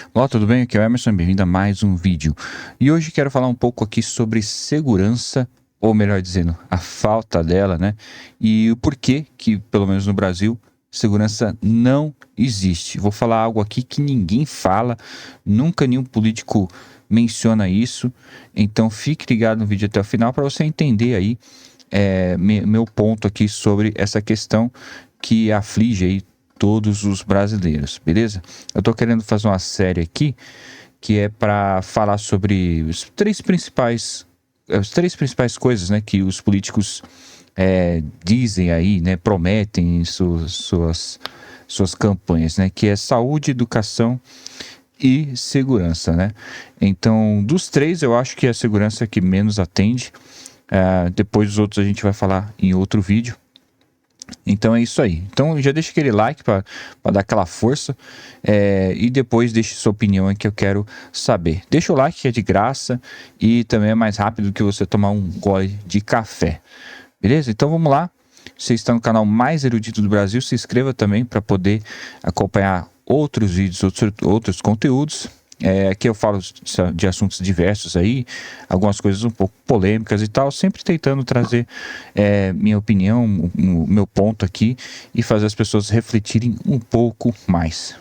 Olá, tudo bem? Aqui é o Emerson, bem-vindo a mais um vídeo. E hoje quero falar um pouco aqui sobre segurança, ou melhor dizendo, a falta dela, né? E o porquê que, pelo menos no Brasil, segurança não existe. Vou falar algo aqui que ninguém fala, nunca nenhum político menciona isso, então fique ligado no vídeo até o final para você entender aí meu ponto aqui sobre essa questão que aflige aí todos os brasileiros, beleza? Eu tô querendo fazer uma série aqui que é para falar sobre as três principais coisas, né, que os políticos dizem aí, né, prometem em suas campanhas, né, que é saúde, educação e segurança, né? Então, dos três, eu acho que é a segurança que menos atende. Depois os outros a gente vai falar em outro vídeo. Então é isso aí. Então já deixa aquele like para dar aquela força e depois deixe sua opinião aí que eu quero saber. Deixa o like que é de graça e também é mais rápido do que você tomar um gole de café. Beleza? Então vamos lá. Você está no canal mais erudito do Brasil, se inscreva também para poder acompanhar outros vídeos, outros conteúdos. Aqui eu falo de assuntos diversos aí, algumas coisas um pouco polêmicas e tal, sempre tentando trazer minha opinião, o meu ponto aqui e fazer as pessoas refletirem um pouco mais.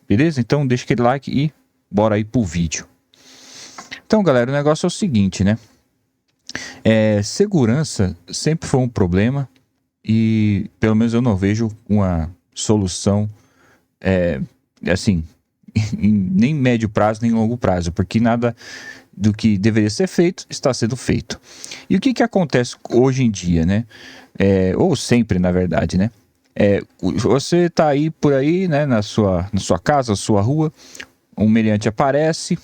Beleza? Então deixa aquele like e bora aí pro vídeo. Então, galera, o negócio é o seguinte, né? Segurança sempre foi um problema e pelo menos eu não vejo uma solução assim nem médio prazo, nem longo prazo, porque nada do que deveria ser feito está sendo feito. E o que acontece hoje em dia, né? Ou sempre, na verdade, né? Você tá aí por aí, né, na sua casa, na sua rua, um meliante aparece,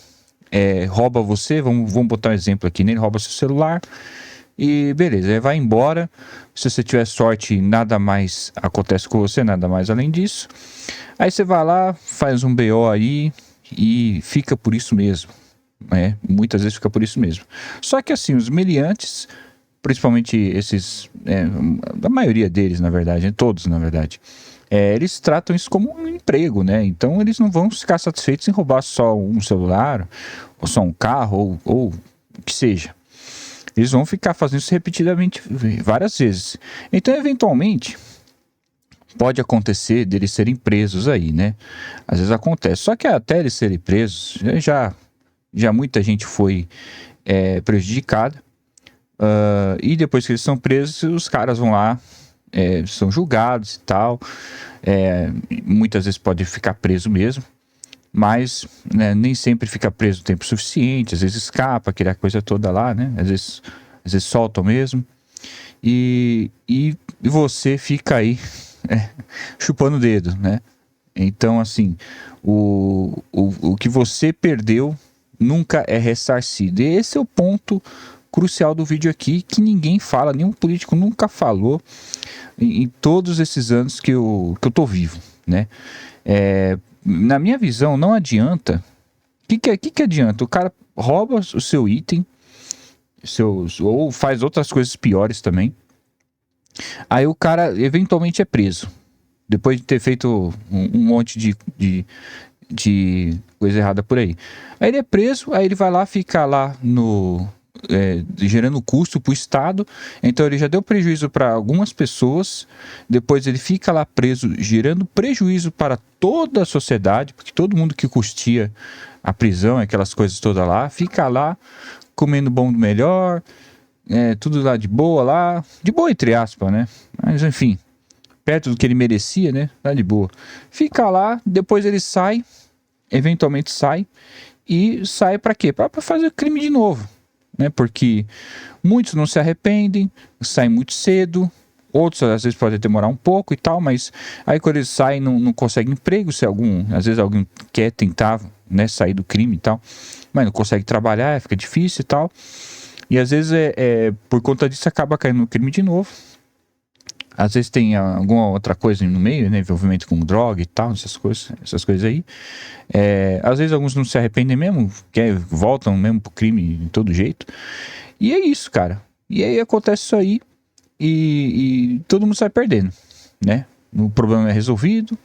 rouba você, vamos botar um exemplo aqui, né? Ele rouba seu celular e beleza, ele vai embora. Se você tiver sorte, nada mais acontece com você, nada mais além disso. Aí você vai lá, faz um BO aí e fica por isso mesmo, né? Muitas vezes fica por isso mesmo. Só que assim, os meliantes, principalmente esses, a maioria deles, na verdade, né? Todos, na verdade, eles tratam isso como um emprego, né? Então eles não vão ficar satisfeitos em roubar só um celular, ou só um carro, ou o que seja. Eles vão ficar fazendo isso repetidamente várias vezes. Então, eventualmente, pode acontecer deles serem presos aí, né? Às vezes acontece. Só que até eles serem presos, já muita gente foi prejudicada. E depois que eles são presos, os caras vão lá, são julgados e tal. Muitas vezes pode ficar preso mesmo. Mas nem sempre fica preso o tempo suficiente. Às vezes escapa, aquela coisa toda lá, né? Às vezes soltam mesmo. E você fica aí chupando o dedo, né? Então, assim, o que você perdeu nunca é ressarcido. E esse é o ponto crucial do vídeo aqui, que ninguém fala, nenhum político nunca falou em todos esses anos que eu tô vivo, né? Na minha visão, não adianta. O que adianta? O cara rouba o seu item, ou faz outras coisas piores também. Aí o cara eventualmente é preso. Depois de ter feito um monte de coisa errada por aí. Aí ele é preso, aí ele vai lá, fica lá gerando custo para o Estado. Então ele já deu prejuízo para algumas pessoas. Depois ele fica lá preso, gerando prejuízo para toda a sociedade, porque todo mundo que custeia a prisão, aquelas coisas todas lá, fica lá comendo bom do melhor, tudo lá de boa entre aspas, né? Mas enfim, perto do que ele merecia, né? Tá de boa. Fica lá, depois ele sai, eventualmente sai, e sai para quê? Para fazer crime de novo, né? Porque muitos não se arrependem, saem muito cedo, outros às vezes podem demorar um pouco e tal, mas aí quando eles saem não conseguem emprego, às vezes alguém quer tentar, né, sair do crime e tal, mas não consegue trabalhar, fica difícil e tal, e às vezes por conta disso acaba caindo no crime de novo. Às vezes tem alguma outra coisa no meio, né? Envolvimento com droga e tal, essas coisas aí. Às vezes alguns não se arrependem mesmo, voltam mesmo pro crime de todo jeito. E é isso, cara. E aí acontece isso aí e todo mundo sai perdendo, né? O problema é resolvido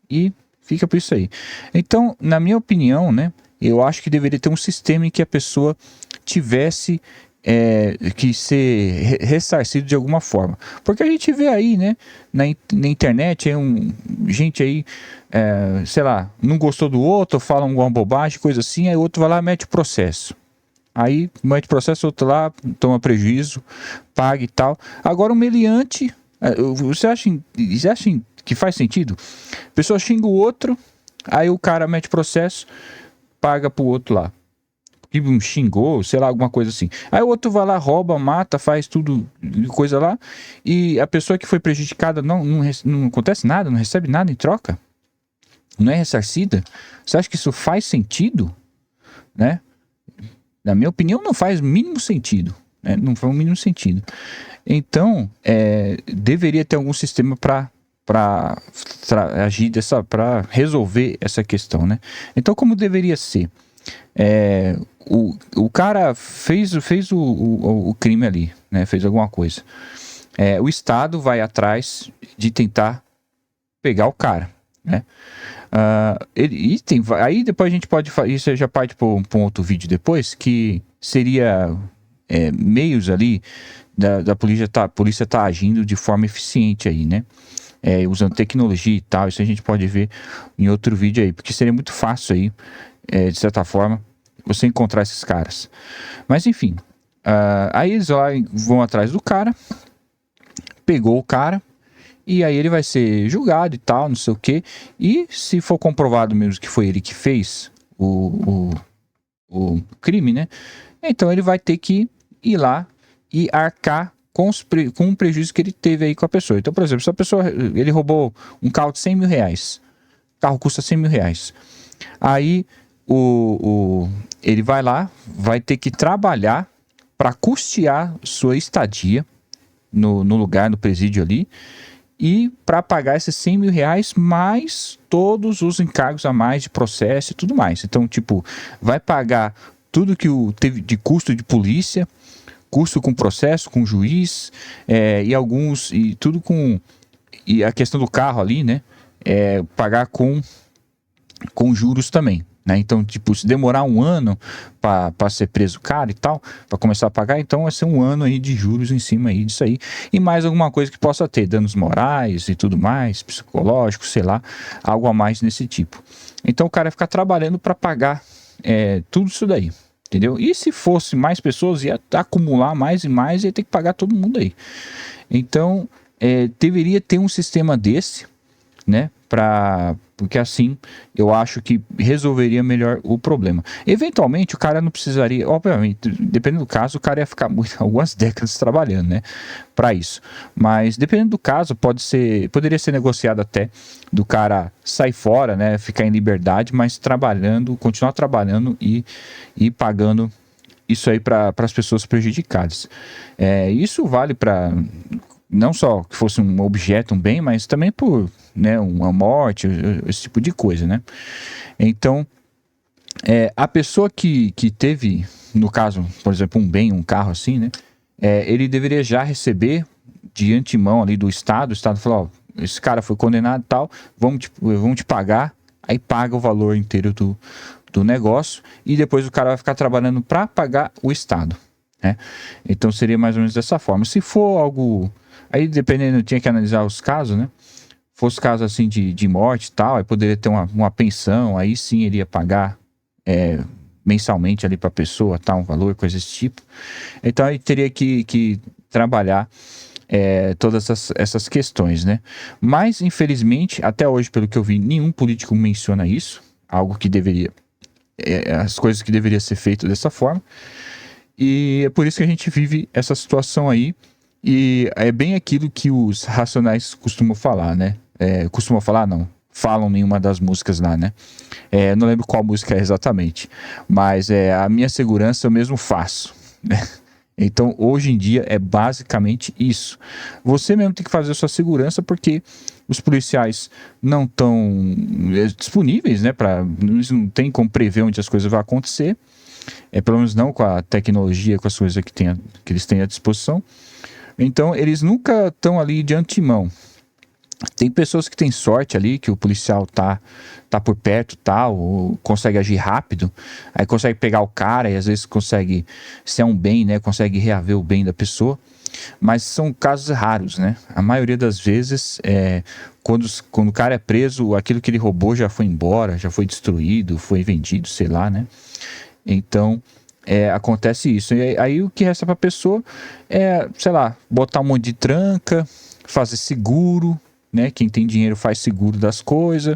e Fica por isso aí. Então, na minha opinião, né, eu acho que deveria ter um sistema em que a pessoa tivesse que ser ressarcido de alguma forma. Porque a gente vê aí, né, na internet, gente aí, sei lá, não gostou do outro, fala alguma bobagem, coisa assim, aí o outro vai lá e mete o processo. Aí mete o processo, outro lá, toma prejuízo, paga e tal. Agora o meliante, você acha que faz sentido? A pessoa xinga o outro, aí o cara mete processo, paga pro outro lá. Que xingou, sei lá, alguma coisa assim. Aí o outro vai lá, rouba, mata, faz tudo, coisa lá, e a pessoa que foi prejudicada não acontece nada, não recebe nada em troca, não é ressarcida. Você acha que isso faz sentido? Né? Na minha opinião, não faz o mínimo sentido. Né? Não faz o mínimo sentido. Então, deveria ter algum sistema para agir para resolver essa questão, né? Então, como deveria ser? O cara fez o crime ali, né? Fez alguma coisa. O Estado vai atrás de tentar pegar o cara, né? Aí depois a gente pode fazer, isso já parte para um outro vídeo depois, que seria meios ali da polícia tá agindo de forma eficiente aí, né? Usando tecnologia e tal, isso a gente pode ver em outro vídeo aí, porque seria muito fácil aí, de certa forma, você encontrar esses caras. Mas enfim, aí eles lá vão atrás do cara, pegou o cara, e aí ele vai ser julgado e tal, não sei o que. E se for comprovado mesmo que foi ele que fez o crime, né? Então ele vai ter que ir lá e arcar com o prejuízo que ele teve aí com a pessoa. Então, por exemplo, se a pessoa, ele roubou um carro de 100 mil reais, o carro custa 100 mil reais. Aí ele vai lá, vai ter que trabalhar para custear sua estadia no lugar, no presídio ali, e para pagar esses 100 mil reais mais todos os encargos a mais de processo e tudo mais. Então, tipo, vai pagar tudo que teve de custo de polícia, custo com processo, com juiz, e tudo com... E a questão do carro ali, né? Pagar com juros também. Né? Então, tipo, se demorar um ano para ser preso caro e tal, para começar a pagar, então vai ser um ano aí de juros em cima aí disso aí. E mais alguma coisa que possa ter, danos morais e tudo mais, psicológicos, sei lá, algo a mais nesse tipo. Então o cara vai ficar trabalhando para pagar tudo isso daí. Entendeu? E se fosse mais pessoas, ia acumular mais e mais e ia ter que pagar todo mundo aí. Então, deveria ter um sistema desse, né? Porque assim eu acho que resolveria melhor o problema. Eventualmente o cara não precisaria, obviamente, dependendo do caso, o cara ia ficar algumas décadas trabalhando, né, para isso. Mas dependendo do caso, poderia ser negociado até do cara sair fora, né, ficar em liberdade, mas continuar trabalhando e pagando isso aí para as pessoas prejudicadas. Isso vale para não só que fosse um objeto, um bem, mas também por, né, uma morte, esse tipo de coisa, né? Então, a pessoa que teve, no caso, por exemplo, um bem, um carro assim, né? Ele deveria já receber de antemão ali do Estado. O Estado falou, ó, esse cara foi condenado e tal, vamos te pagar. Aí paga o valor inteiro do negócio e depois o cara vai ficar trabalhando para pagar o Estado, né? Então seria mais ou menos dessa forma. Se for algo... Aí, dependendo, tinha que analisar os casos, né? Fosse caso assim de morte e tal, aí poderia ter uma pensão, aí sim iria pagar mensalmente ali para a pessoa, tal, um valor, coisa desse tipo. Então aí teria que trabalhar todas essas questões, né? Mas, infelizmente, até hoje, pelo que eu vi, nenhum político menciona isso, algo que deveria... as coisas que deveriam ser feitas dessa forma. E é por isso que a gente vive essa situação aí. E é bem aquilo que os Racionais costumam falar, né? Costumam falar, não. Falam em uma das músicas lá, né? Não lembro qual música é exatamente. Mas a minha segurança eu mesmo faço, né? Então, hoje em dia, é basicamente isso. Você mesmo tem que fazer a sua segurança porque os policiais não estão disponíveis, né? Eles não tem como prever onde as coisas vão acontecer. Pelo menos não com a tecnologia, com as coisas que eles têm à disposição. Então, eles nunca estão ali de antemão Tem pessoas que têm sorte ali, que o policial tá por perto, tal, ou consegue agir rápido, aí consegue pegar o cara e às vezes consegue, se é um bem, né, consegue reaver o bem da pessoa, mas são casos raros, né? A maioria das vezes, quando o cara é preso, aquilo que ele roubou já foi embora, já foi destruído, foi vendido, sei lá, né? Então, acontece isso. E aí o que resta pra pessoa é, sei lá, botar um monte de tranca, fazer seguro, né? Quem tem dinheiro faz seguro das coisas,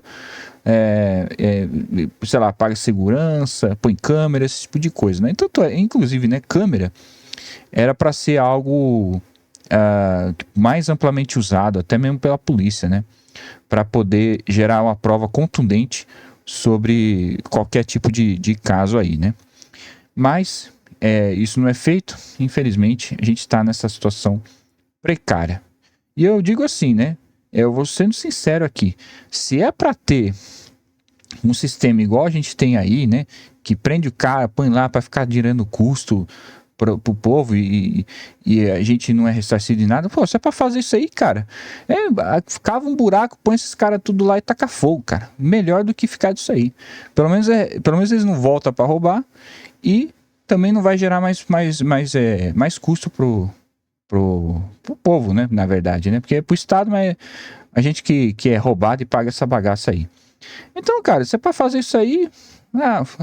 sei lá, paga segurança, põe câmera, esse tipo de coisa, né? Então, inclusive, né, câmera era para ser algo mais amplamente usado, até mesmo pela polícia, né? Para poder gerar uma prova contundente sobre qualquer tipo de caso aí, né? Mas isso não é feito, infelizmente, a gente está nessa situação precária. E eu digo assim, né? Eu vou sendo sincero aqui, se é para ter um sistema igual a gente tem aí, né? Que prende o cara, põe lá para ficar gerando custo pro povo e a gente não é ressarcido de nada. Pô, se é pra fazer isso aí, cara, cava um buraco, põe esses caras tudo lá e taca fogo, cara. Melhor do que ficar disso aí. Pelo menos eles não voltam para roubar e também não vai gerar mais custo pro povo, né? Na verdade, né? Porque é pro Estado, mas a gente que é roubado e paga essa bagaça aí. Então, cara, se é pra fazer isso aí,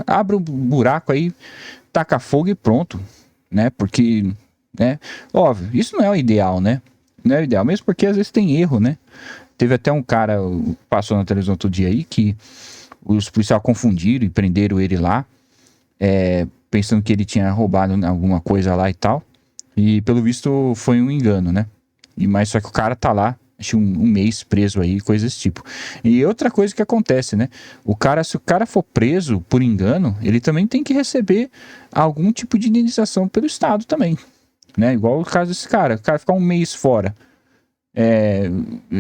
abre um buraco aí, taca fogo e pronto, né? Porque, né? Óbvio, isso não é o ideal, né? Não é o ideal, mesmo porque às vezes tem erro, né? Teve até um cara, passou na televisão outro dia aí, que os policiais confundiram e prenderam ele lá, pensando que ele tinha roubado alguma coisa lá e tal. E pelo visto foi um engano, né? Mas só que o cara tá lá, acho um mês preso aí, coisa desse tipo. E outra coisa que acontece, né? Se o cara for preso por engano, ele também tem que receber algum tipo de indenização pelo Estado também, né? Igual o caso desse cara. O cara ficar um mês fora,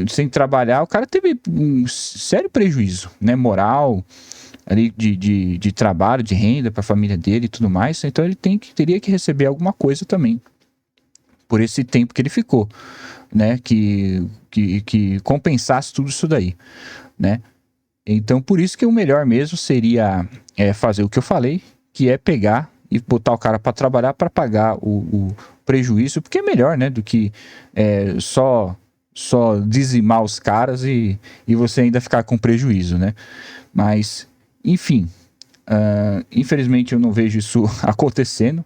sem trabalhar, o cara teve um sério prejuízo, né? Moral, ali de trabalho, de renda para a família dele e tudo mais. Então ele teria que receber alguma coisa também por esse tempo que ele ficou, né? Que compensasse tudo isso daí, né? Então, por isso que o melhor mesmo seria fazer o que eu falei, que é pegar e botar o cara para trabalhar para pagar o prejuízo, porque é melhor, né? Do que só dizimar os caras e você ainda ficar com prejuízo, né? Mas, enfim, infelizmente eu não vejo isso acontecendo.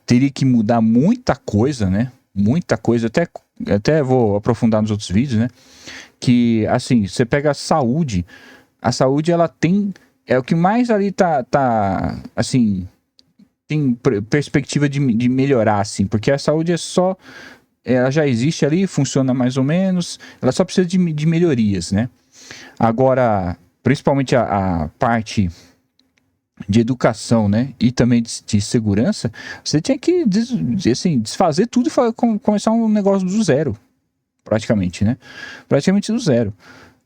Teria que mudar muita coisa, né? Muita coisa, até vou aprofundar nos outros vídeos, né? Que, assim, você pega a saúde ela tem, o que mais ali tá assim, tem perspectiva de melhorar, assim, porque a saúde ela já existe ali, funciona mais ou menos, ela só precisa de melhorias, né? Agora, principalmente a parte de educação, né, e também de segurança, você tinha que assim, desfazer tudo e começar um negócio do zero, praticamente, né? Praticamente do zero.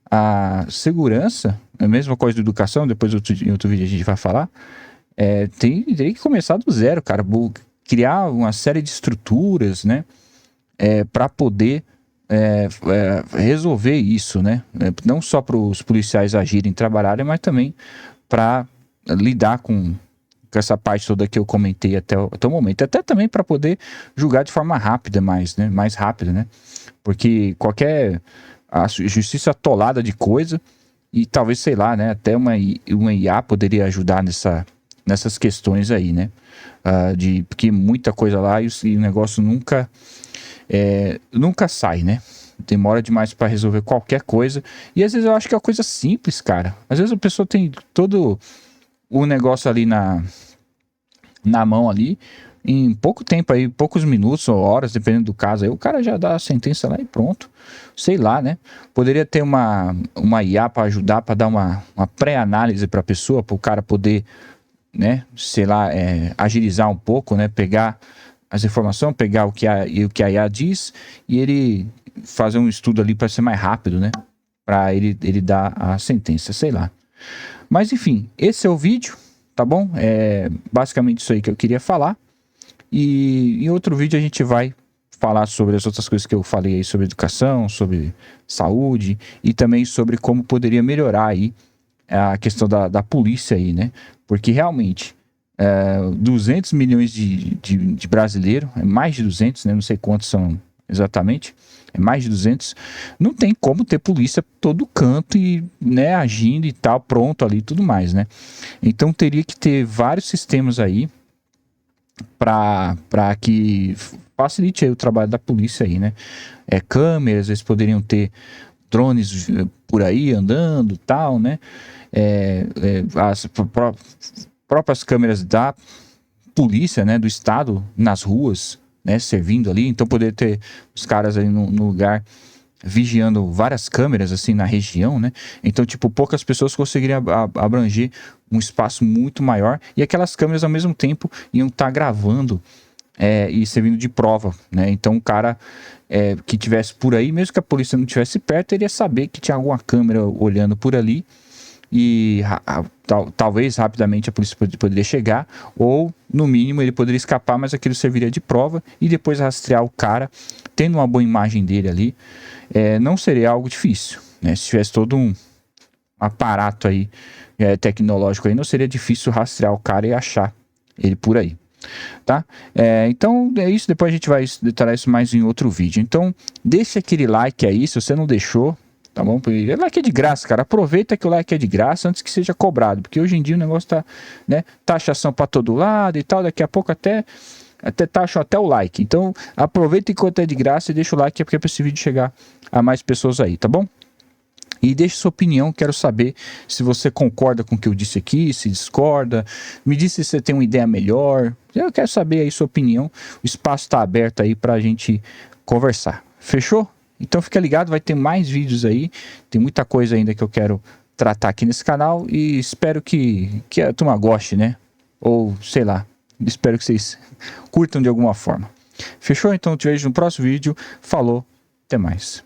A segurança, a mesma coisa da educação, depois em outro vídeo a gente vai falar, teria que começar do zero, cara, criar uma série de estruturas, né, para poder resolver isso, né? Não só para os policiais agirem, trabalharem, mas também para lidar com essa parte toda que eu comentei até o momento. Até também para poder julgar de forma rápida, mais rápida, né? Porque a justiça atolada de coisa e talvez, sei lá, né? Até uma IA poderia ajudar nessas questões aí, né? Porque muita coisa lá e o negócio nunca sai, né? Demora demais para resolver qualquer coisa. E às vezes eu acho que é uma coisa simples, cara. Às vezes a pessoa tem todo o negócio ali na mão ali, em pouco tempo aí, poucos minutos ou horas, dependendo do caso, aí o cara já dá a sentença lá e pronto. Sei lá, né? Poderia ter uma IA para ajudar, para dar uma pré-análise para a pessoa, para o cara poder, né, sei lá, agilizar um pouco, né? Pegar as informações, pegar o que a IA diz e ele fazer um estudo ali para ser mais rápido, né? Para ele dar a sentença, sei lá. Mas enfim, esse é o vídeo, tá bom? É basicamente isso aí que eu queria falar. E em outro vídeo a gente vai falar sobre as outras coisas que eu falei aí, sobre educação, sobre saúde e também sobre como poderia melhorar aí a questão da polícia aí, né? Porque realmente 200 milhões de brasileiros, é mais de 200, né? Não sei quantos são exatamente, é mais de 200, não tem como ter polícia todo canto e, né, agindo e tal, pronto ali e tudo mais, né? Então teria que ter vários sistemas aí para que facilite aí o trabalho da polícia aí, né? Câmeras, eles poderiam ter drones por aí andando e tal, né? As próprias câmeras da polícia, né, do estado nas ruas, né, servindo ali, então poder ter os caras ali no lugar vigiando várias câmeras assim na região, né? Então, tipo, poucas pessoas conseguiriam abranger um espaço muito maior e aquelas câmeras ao mesmo tempo iam estar gravando e servindo de prova, né? Então, o cara que tivesse por aí, mesmo que a polícia não estivesse perto, ele ia saber que tinha alguma câmera olhando por ali e talvez rapidamente a polícia poderia chegar, ou no mínimo ele poderia escapar, mas aquilo serviria de prova e depois rastrear o cara, tendo uma boa imagem dele ali, não seria algo difícil, né? Se tivesse todo um aparato aí tecnológico aí, não seria difícil rastrear o cara e achar ele por aí, tá? Então é isso, depois a gente vai detalhar isso mais em outro vídeo. Então deixa aquele like aí, se você não deixou, tá bom? O like é de graça, cara. Aproveita que o like é de graça antes que seja cobrado, porque hoje em dia o negócio tá, né? Taxação para todo lado e tal. Daqui a pouco até taxam até o like. Então aproveita enquanto é de graça e deixa o like, porque é para esse vídeo chegar a mais pessoas aí, tá bom? E deixe sua opinião, quero saber se você concorda com o que eu disse aqui, se discorda, me diz se você tem uma ideia melhor, eu quero saber aí sua opinião, o espaço está aberto aí para a gente conversar, fechou? Então fica ligado, vai ter mais vídeos aí, tem muita coisa ainda que eu quero tratar aqui nesse canal e espero que a turma goste, né? Ou sei lá, espero que vocês curtam de alguma forma. Fechou? Então eu te vejo no próximo vídeo, falou, até mais.